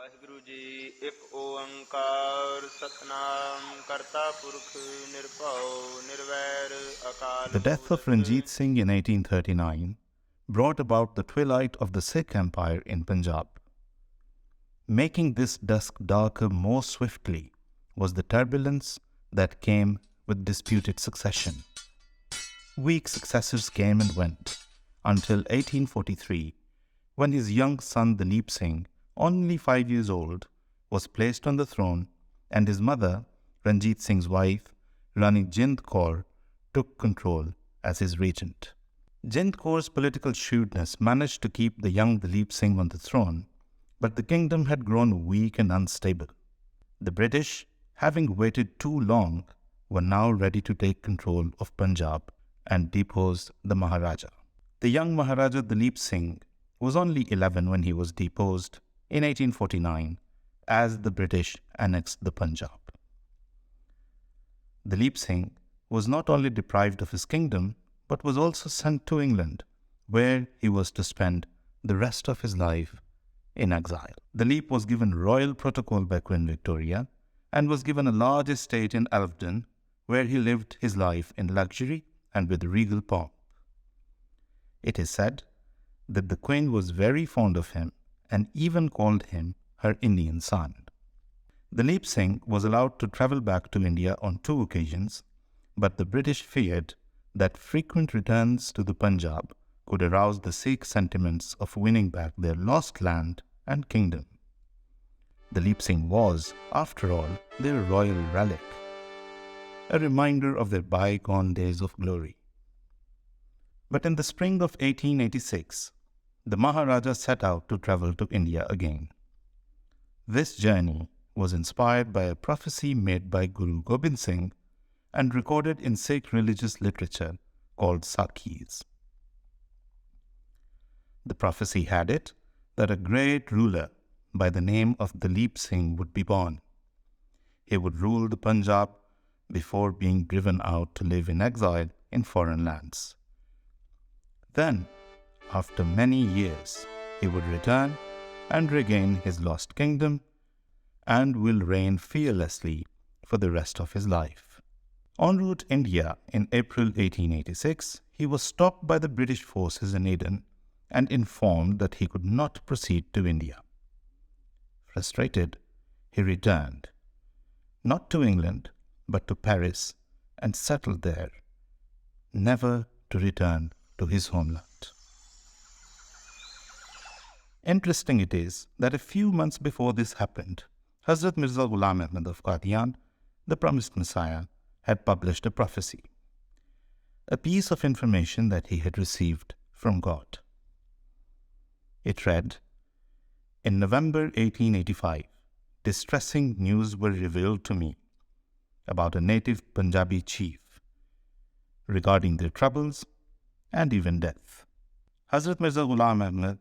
ਵਾਹਿਗੁਰੂ ਜੀ ਇੱਕ ਓੰਕਾਰ ਸਤਨਾਮ ਕਰਤਾ ਪੁਰਖ ਨਿਰਭਉ ਨਿਰਵੈਰ ਅਕਾਲ The death of Ranjit Singh in 1839 brought about the twilight of the Sikh Empire in Punjab. Making this dusk darker more swiftly was the turbulence that came with disputed succession. Weak successors came and went until 1843, when his young son Duleep Singh, only 5 years old, was placed on the throne, and his mother, Ranjit Singh's wife, Rani Jind Kaur, took control as his regent. Jind Kaur's political shrewdness managed to keep the young Duleep Singh on the throne, but the kingdom had grown weak and unstable. The British, having waited too long, were now ready to take control of Punjab and depose the Maharaja. The young Maharaja Duleep Singh was only 11 when he was deposed in 1849 as the British annexed the Punjab. Duleep Singh was not only deprived of his kingdom, but was also sent to England, where he was to spend the rest of his life in exile. Duleep was given royal protocol by Queen Victoria and was given a large estate in Elvedon, where he lived his life in luxury and with regal pomp. It is said that the Queen was very fond of him and even called him her Indian son. Duleep Singh was allowed to travel back to India on 2 occasions, but the British feared that frequent returns to the Punjab could arouse the Sikh sentiments of winning back their lost land and kingdom. Duleep Singh was, after all, their royal relic, a reminder of their bygone days of glory. But in the spring of 1886, the Maharaja set out to travel to India again. This journey was inspired by a prophecy made by Guru Gobind Singh and recorded in Sikh religious literature called Sakhis. The prophecy had it that a great ruler by the name of Duleep Singh would be born. He would rule the Punjab before being driven out to live in exile in foreign lands. Then, after many years, he would return and regain his lost kingdom and will reign fearlessly for the rest of his life. En route India in April 1886, he was stopped by the British forces in Aden and informed that he could not proceed to India. Frustrated, he returned, not to England, but to Paris, and settled there, never to return to his homeland. Interesting it is that a few months before this happened, Hazrat Mirza Ghulam Ahmad of Qadian, the promised Messiah, had published a prophecy, a piece of information that he had received from God. It read, "In November 1885, distressing news were revealed to me about a native Punjabi chief regarding their troubles and even death." Hazrat Mirza Ghulam Ahmad,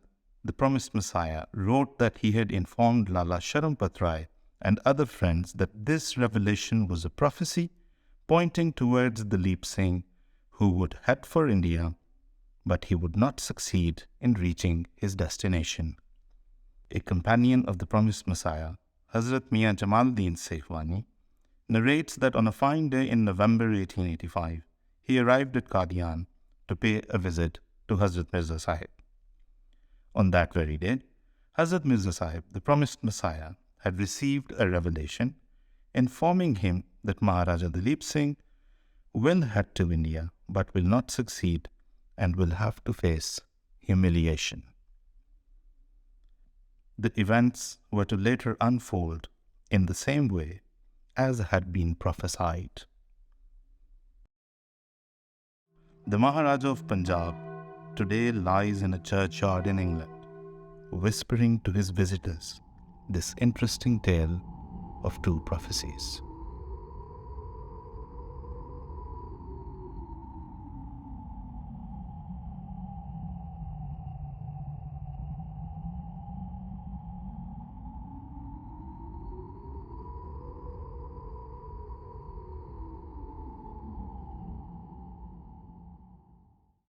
the promised Messiah, wrote that he had informed Lala Sharampat Rai and other friends that this revelation was a prophecy pointing towards Duleep Singh, who would head for India, but he would not succeed in reaching his destination. A companion of the promised Messiah, Hazrat Mian Jamaluddin Sehwani, narrates that on a fine day in November 1885, he arrived at Qadian to pay a visit to Hazrat Mirza Sahib. On that very day, Hazrat Mirza Sahib, the promised Messiah, had received a revelation informing him that Maharaja Duleep Singh will head to India but will not succeed and will have to face humiliation. The events were to later unfold in the same way as had been prophesied. The Maharaja of Punjab today lies in a churchyard in England, whispering to his visitors this interesting tale of 2 prophecies.